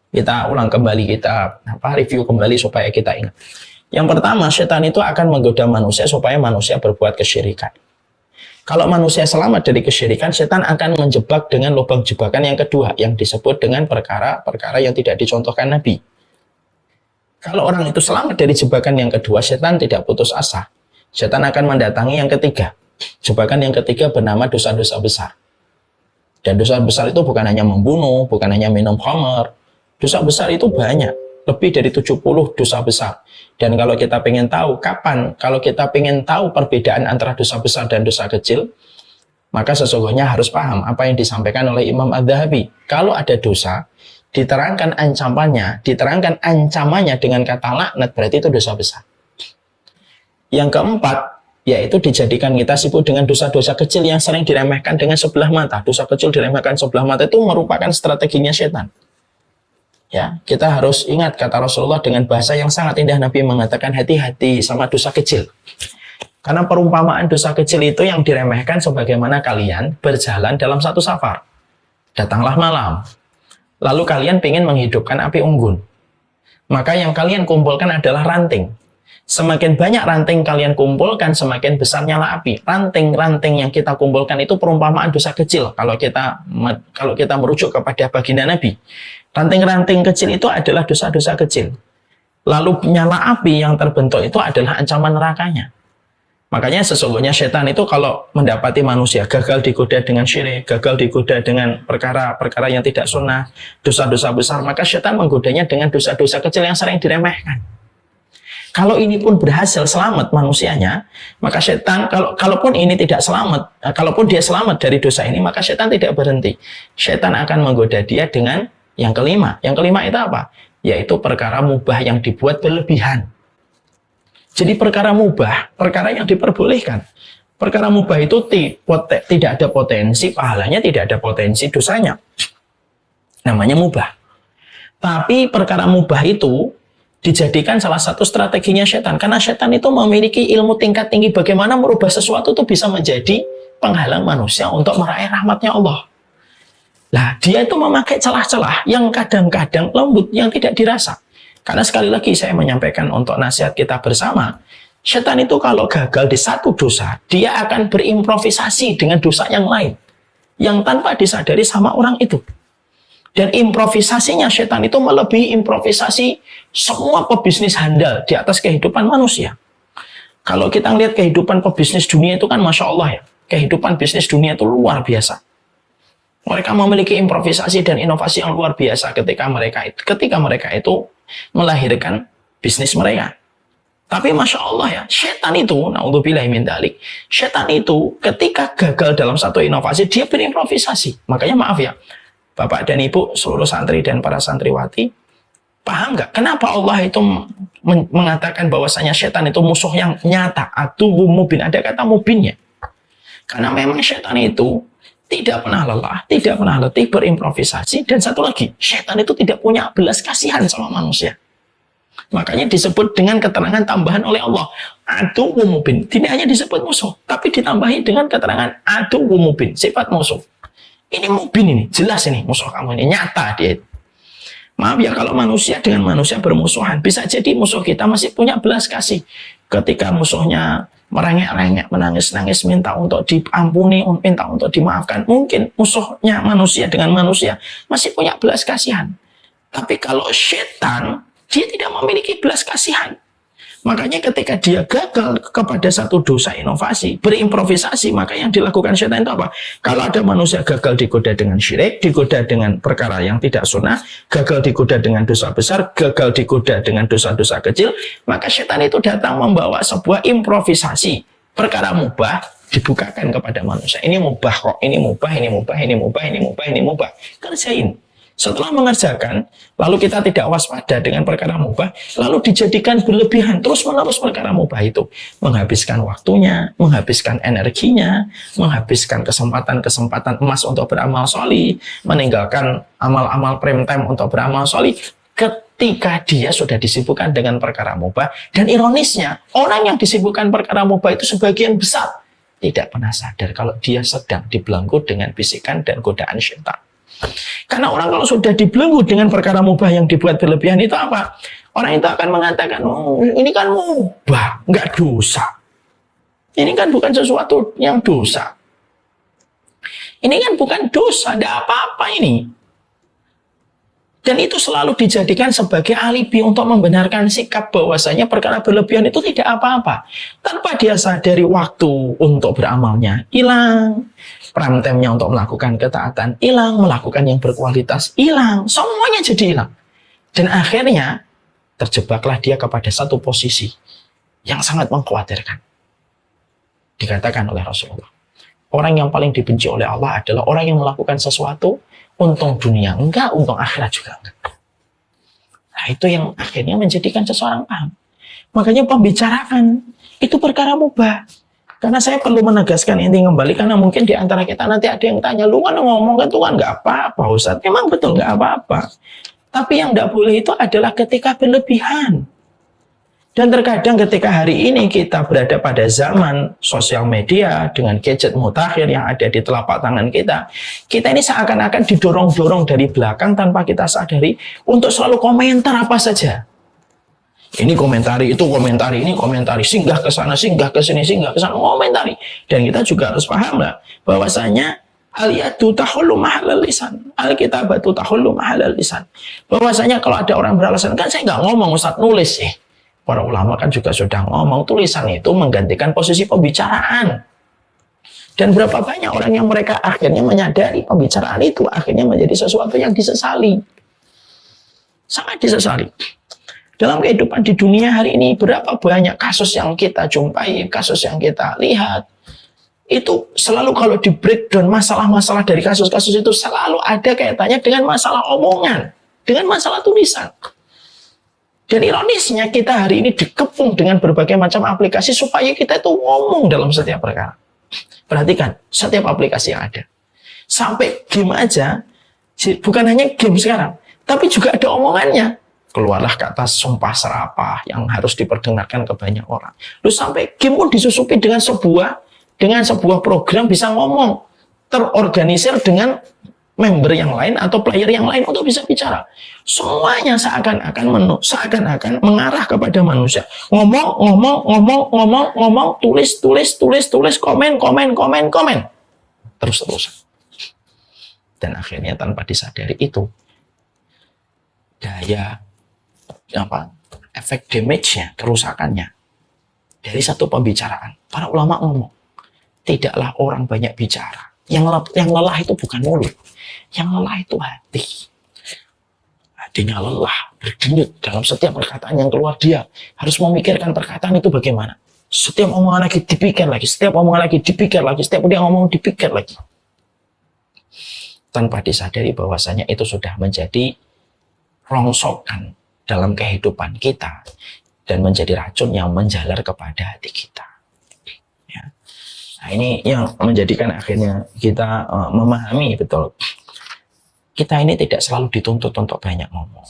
Kita ulang kembali, kita review kembali supaya kita ingat. Yang pertama, setan itu akan menggoda manusia supaya manusia berbuat kesyirikan. Kalau manusia selamat dari kesyirikan, setan akan menjebak dengan lubang jebakan yang kedua, yang disebut dengan perkara-perkara yang tidak dicontohkan Nabi. Kalau orang itu selamat dari jebakan yang kedua, setan tidak putus asa. Setan akan mendatangi yang ketiga. Jebakan yang ketiga bernama dosa-dosa besar. Dan dosa besar itu bukan hanya membunuh, bukan hanya minum khamar. Dosa besar itu banyak, lebih dari 70 dosa besar. Dan kalau kita pengen tahu kapan, kalau kita pengen tahu perbedaan antara dosa besar dan dosa kecil, maka sesungguhnya harus paham apa yang disampaikan oleh Imam Adz-Dzahabi. Kalau ada dosa, diterangkan ancamannya dengan kata laknat, berarti itu dosa besar. Yang keempat, yaitu dijadikan kita sibuk dengan dosa-dosa kecil yang sering diremehkan dengan sebelah mata. Dosa kecil diremehkan sebelah mata itu merupakan strateginya setan. Ya, kita harus ingat kata Rasulullah dengan bahasa yang sangat indah. Nabi mengatakan hati-hati sama dosa kecil. Karena perumpamaan dosa kecil itu yang diremehkan sebagaimana kalian berjalan dalam satu safar. Datanglah malam. Lalu kalian ingin menghidupkan api unggun. Maka yang kalian kumpulkan adalah ranting. Semakin banyak ranting kalian kumpulkan, semakin besar nyala api. Ranting-ranting yang kita kumpulkan itu perumpamaan dosa kecil. Kalau kita merujuk kepada baginda Nabi. Ranting-ranting kecil itu adalah dosa-dosa kecil. Lalu nyala api yang terbentuk itu adalah ancaman nerakanya. Makanya sesungguhnya setan itu kalau mendapati manusia gagal digoda dengan syirik, gagal digoda dengan perkara-perkara yang tidak sunnah, dosa-dosa besar, maka setan menggodanya dengan dosa-dosa kecil yang sering diremehkan. Kalau ini pun berhasil selamat manusianya, maka setan kalaupun ini tidak selamat, kalaupun dia selamat dari dosa ini, maka setan tidak berhenti. Setan akan menggoda dia dengan yang kelima. Yang kelima itu apa? Yaitu perkara mubah yang dibuat berlebihan. Jadi perkara mubah, perkara yang diperbolehkan. Perkara mubah itu tidak ada potensi pahalanya, tidak ada potensi dosanya. Namanya mubah. Tapi perkara mubah itu dijadikan salah satu strateginya setan. Karena setan itu memiliki ilmu tingkat tinggi bagaimana merubah sesuatu itu bisa menjadi penghalang manusia untuk meraih rahmatnya Allah. Nah, dia itu memakai celah-celah yang kadang-kadang lembut, yang tidak dirasa. Karena sekali lagi saya menyampaikan untuk nasihat kita bersama, setan itu kalau gagal di satu dosa, dia akan berimprovisasi dengan dosa yang lain, yang tanpa disadari sama orang itu. Dan improvisasinya setan itu melebihi improvisasi semua pebisnis handal di atas kehidupan manusia. Kalau kita lihat kehidupan pebisnis dunia itu kan Masya Allah ya. Kehidupan bisnis dunia itu luar biasa. Mereka memiliki improvisasi dan inovasi yang luar biasa ketika mereka itu melahirkan bisnis mereka. Tapi Masya Allah ya, setan itu, na'udzubillahi min dzalik, setan itu ketika gagal dalam satu inovasi, dia berimprovisasi. Makanya maaf ya, Bapak dan Ibu, seluruh santri dan para santriwati, paham nggak? Kenapa Allah itu mengatakan bahwasanya setan itu musuh yang nyata, aduwwum mubin, ada kata mubinnya. Karena memang setan itu tidak pernah lelah, tidak pernah letih berimprovisasi, dan satu lagi, setan itu tidak punya belas kasihan sama manusia. Makanya disebut dengan keterangan tambahan oleh Allah, aduwwum mubin. Tidak hanya disebut musuh, tapi ditambahi dengan keterangan aduwwum mubin, sifat musuh. Ini mubin ini, jelas ini musuh kamu ini, nyata dia. Maaf ya kalau manusia dengan manusia bermusuhan, bisa jadi musuh kita masih punya belas kasih. Ketika musuhnya merengek-rengek, menangis-nangis, minta untuk diampuni, minta untuk dimaafkan. Mungkin musuhnya manusia dengan manusia masih punya belas kasihan. Tapi kalau setan, dia tidak memiliki belas kasihan. Makanya ketika dia gagal kepada satu dosa inovasi, berimprovisasi, maka yang dilakukan setan itu apa? Kalau ada manusia gagal digoda dengan syirik, digoda dengan perkara yang tidak sunnah, gagal digoda dengan dosa besar, gagal digoda dengan dosa-dosa kecil, maka setan itu datang membawa sebuah improvisasi. Perkara mubah dibukakan kepada manusia. Ini mubah kok, ini mubah, ini mubah, ini mubah, ini mubah, ini mubah. Kerjain. Setelah mengerjakan, lalu kita tidak waspada dengan perkara mubah, lalu dijadikan berlebihan, terus-menerus perkara mubah itu. Menghabiskan waktunya, menghabiskan energinya, menghabiskan kesempatan-kesempatan emas untuk beramal sholih, meninggalkan amal-amal prime time untuk beramal sholih, ketika dia sudah disibukkan dengan perkara mubah. Dan ironisnya, orang yang disibukkan perkara mubah itu sebagian besar tidak pernah sadar kalau dia sedang dibelenggu dengan bisikan dan godaan syaitan. Karena orang kalau sudah dibelenggu dengan perkara mubah yang dibuat berlebihan itu apa? Orang itu akan mengatakan, oh, ini kan mubah, nggak dosa. Ini kan bukan sesuatu yang dosa. Ini kan bukan dosa, ada apa-apa ini. Dan itu selalu dijadikan sebagai alibi untuk membenarkan sikap bahwasanya perkara berlebihan itu tidak apa-apa. Tanpa dia sadari waktu untuk beramalnya hilang, prime time-nya untuk melakukan ketaatan hilang, melakukan yang berkualitas hilang, semuanya jadi hilang. Dan akhirnya terjebaklah dia kepada satu posisi yang sangat mengkhawatirkan. Dikatakan oleh Rasulullah, orang yang paling dibenci oleh Allah adalah orang yang melakukan sesuatu untung dunia enggak, untung akhirat juga enggak. Nah, itu yang akhirnya menjadikan seseorang paham. Makanya pembicaraan itu perkara mubah. Karena saya perlu menegaskan inti kembali, karena mungkin di antara kita nanti ada yang tanya, lu kan ngomong kan itu kan nggak apa-apa Ustaz. Memang betul nggak apa-apa. Tapi yang nggak boleh itu adalah ketika berlebihan. Dan terkadang ketika hari ini kita berada pada zaman sosial media dengan gadget mutakhir yang ada di telapak tangan kita, kita ini seakan-akan didorong-dorong dari belakang tanpa kita sadari untuk selalu komentar apa saja. Ini komentari, itu komentari, ini komentari, singgah ke sana, singgah ke sini, singgah ke sana, komentari. Dan kita juga harus paham lah bahwasanya al-yadu tahullu mahalal lisan, al-kitabatu tahullu mahalal lisan. Bahwasanya kalau ada orang beralasan, kan saya nggak ngomong Ustaz, nulis sih. Para ulama kan juga sudah ngomong, tulisan itu menggantikan posisi pembicaraan. Dan berapa banyak orang yang mereka akhirnya menyadari pembicaraan itu akhirnya menjadi sesuatu yang disesali. Sangat disesali. Dalam kehidupan di dunia hari ini, berapa banyak kasus yang kita jumpai, kasus yang kita lihat, itu selalu kalau di breakdown masalah-masalah dari kasus-kasus itu selalu ada kaitannya dengan masalah omongan, dengan masalah tulisan. Dan ironisnya kita hari ini dikepung dengan berbagai macam aplikasi supaya kita itu ngomong dalam setiap perkara. Perhatikan setiap aplikasi yang ada. Sampai game aja, bukan hanya game sekarang, tapi juga ada omongannya. Keluarlah kata sumpah serapah yang harus diperdengarkan ke banyak orang. Lalu sampai game pun disusupi dengan sebuah program bisa ngomong, terorganisir dengan member yang lain atau player yang lain untuk bisa bicara. Semuanya seakan-akan mengarah kepada manusia. Ngomong, tulis, komen. Terus-terusan. Dan akhirnya tanpa disadari itu, efek damage-nya, kerusakannya dari satu pembicaraan. Para ulama ngomong, tidaklah orang banyak bicara. Yang lelah itu bukan mulut. Yang lelah itu hati. Hatinya lelah, berdenyut dalam setiap perkataan yang keluar dia. Harus memikirkan perkataan itu bagaimana. Setiap omongan lagi dipikir lagi, setiap omongan lagi dipikir lagi, setiap dia ngomong dipikir lagi. Tanpa disadari bahwasanya itu sudah menjadi rongsokan dalam kehidupan kita dan menjadi racun yang menjalar kepada hati kita. Ya. Nah, ini yang menjadikan akhirnya kita memahami betul. Kita ini tidak selalu dituntut untuk banyak ngomong.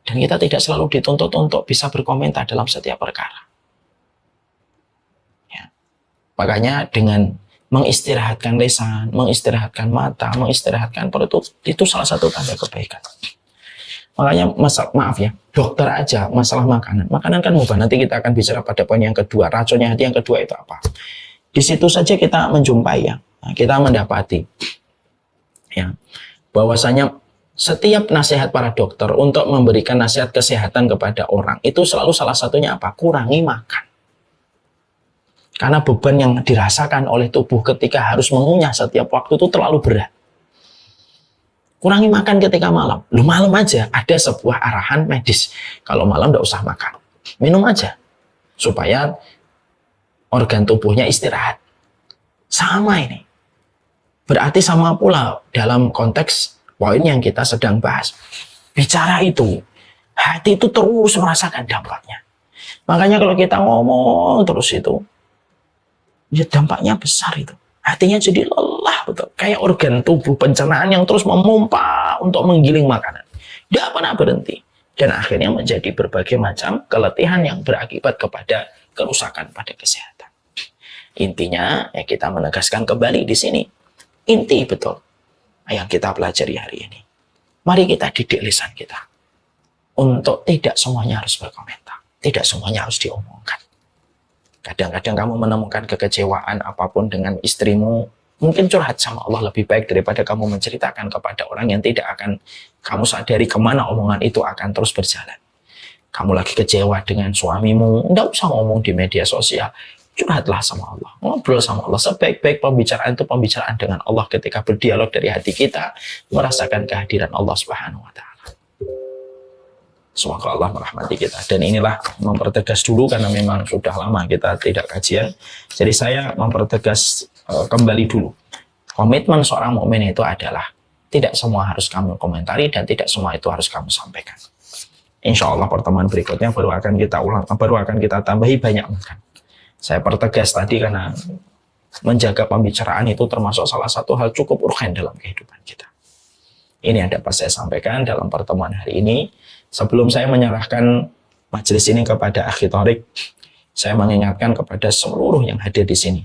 Dan kita tidak selalu dituntut untuk bisa berkomentar dalam setiap perkara. Ya. Makanya dengan mengistirahatkan lisan, mengistirahatkan mata, mengistirahatkan perut itu salah satu tanda kebaikan. Makanya maaf ya, dokter aja masalah makanan. Makanan kan mubah. Nanti kita akan bicara pada poin yang kedua. Racunnya hati yang kedua itu apa? Di situ saja kita menjumpai ya, kita mendapati ya bahwasanya setiap nasihat para dokter untuk memberikan nasihat kesehatan kepada orang itu selalu salah satunya apa? Kurangi makan. Karena beban yang dirasakan oleh tubuh ketika harus mengunyah setiap waktu itu terlalu berat. Kurangi makan ketika malam. Lu malam aja ada sebuah arahan medis. Kalau malam nggak usah makan. Minum aja. Supaya organ tubuhnya istirahat. Sama ini. Berarti sama pula dalam konteks poin yang kita sedang bahas. Bicara itu, hati itu terus merasakan dampaknya. Makanya kalau kita ngomong terus itu, ya dampaknya besar itu. Hatinya jadi lelah betul. Kayak organ tubuh pencernaan yang terus memompa untuk menggiling makanan. Tidak pernah berhenti. Dan akhirnya menjadi berbagai macam keletihan yang berakibat kepada kerusakan pada kesehatan. Intinya ya kita menegaskan kembali di sini. Inti betul yang kita pelajari hari ini. Mari kita didik lisan kita. Untuk tidak semuanya harus berkomentar. Tidak semuanya harus diomongkan. Kadang-kadang kamu menemukan kekecewaan apapun dengan istrimu, mungkin curhat sama Allah lebih baik daripada kamu menceritakan kepada orang yang tidak akan kamu sadari kemana omongan itu akan terus berjalan. Kamu lagi kecewa dengan suamimu, enggak usah ngomong di media sosial, curhatlah sama Allah, ngobrol sama Allah. Sebaik-baik pembicaraan itu pembicaraan dengan Allah ketika berdialog dari hati kita, merasakan kehadiran Allah Subhanahu wa Ta'ala. Semoga Allah merahmati kita. Dan inilah mempertegas dulu karena memang sudah lama kita tidak kajian. Jadi saya mempertegas kembali dulu. Komitmen seorang mukmin itu adalah tidak semua harus kamu komentari dan tidak semua itu harus kamu sampaikan. Insya Allah pertemuan berikutnya baru akan kita tambahi banyak makan. Saya pertegas tadi karena menjaga pembicaraan itu termasuk salah satu hal cukup urgen dalam kehidupan kita. Ini yang dapat saya sampaikan dalam pertemuan hari ini. Sebelum saya menyerahkan majelis ini kepada Akhi Thoriq, saya mengingatkan kepada seluruh yang hadir di sini.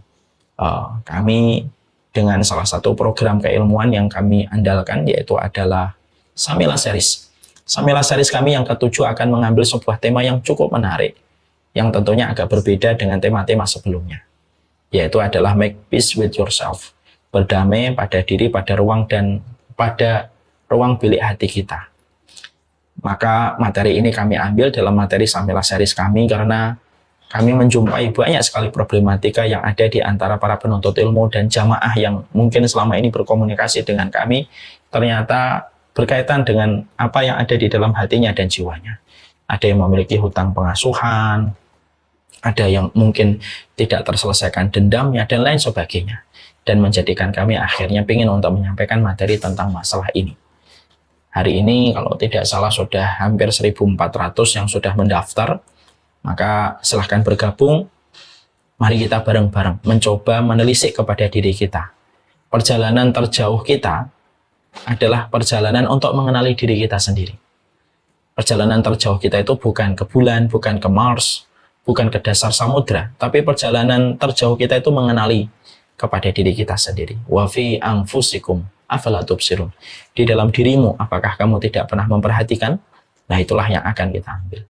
Kami dengan salah satu program keilmuan yang kami andalkan yaitu adalah Samila Series. Samila Series kami yang ketujuh akan mengambil sebuah tema yang cukup menarik, yang tentunya agak berbeda dengan tema-tema sebelumnya, yaitu adalah make peace with yourself, berdamai pada diri, pada ruang dan pada ruang bilik hati kita. Maka materi ini kami ambil dalam materi Samila Series kami karena kami menjumpai banyak sekali problematika yang ada di antara para penuntut ilmu dan jamaah yang mungkin selama ini berkomunikasi dengan kami ternyata berkaitan dengan apa yang ada di dalam hatinya dan jiwanya. ada yang memiliki hutang pengasuhan, ada yang mungkin tidak terselesaikan dendamnya, dan lain sebagainya. Dan menjadikan kami akhirnya ingin untuk menyampaikan materi tentang masalah ini. Hari ini kalau tidak salah sudah hampir 1.400 yang sudah mendaftar, maka silahkan bergabung. Mari kita bareng-bareng mencoba menelisik kepada diri kita. Perjalanan terjauh kita adalah perjalanan untuk mengenali diri kita sendiri. Perjalanan terjauh kita itu bukan ke bulan, bukan ke Mars, bukan ke dasar samudra, tapi perjalanan terjauh kita itu mengenali kepada diri kita sendiri. Wa fi anfusikum afala tubsirun. Di dalam dirimu, apakah kamu tidak pernah memperhatikan? Nah, itulah yang akan kita ambil.